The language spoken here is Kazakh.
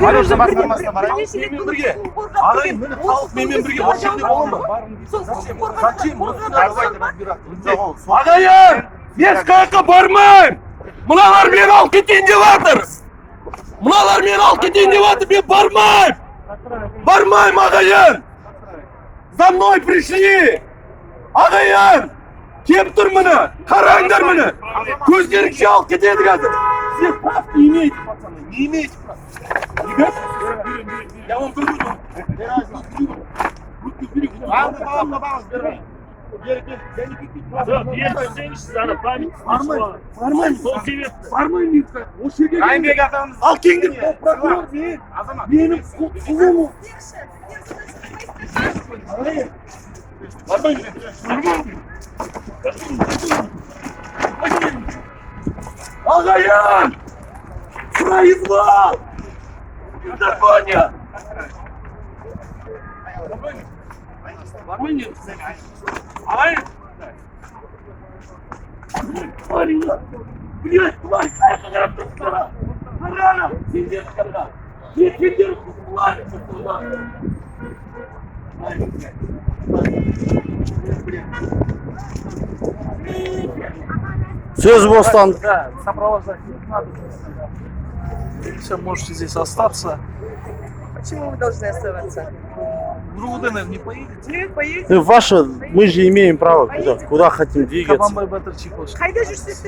Дорожа басқармасына барайын. Менімен бірге. Ағайын, міне халық менімен бірге осы жерде бола ма? Зачем? Ағайын! Мен ешқайыққа бармаймын! Мыналар мені алып кетейін деп жатыр! Мыналар мені алып кетейін деп жатыр, мен бармаймын! Бармаймын, ағайын! За мной пришли! Ағайын! Кеп тұр міне! Қараңдар міне! Көздеріңше алып кетеді қазір! Сен прав не имеете, пацаны, не имеете прав! Ребят, я вам говорю, ал кеңдер прокурор менің құлым. Ағайын! Произвол! Законе! Ағайын! Блядь, тварь, қайқы тұрсына! Қарана! Сендер қарға! Сендер құлар! Сөз бостандық. Да, сопровождать не надо. Все, можете здесь остаться. Почему вы должны оставаться? В другую, наверное, не поедете. Нет, поедете. Ваше, мы же имеем право, куда хотим двигаться. Кабанбай Батырчи хочет. Қайда жүрсіз?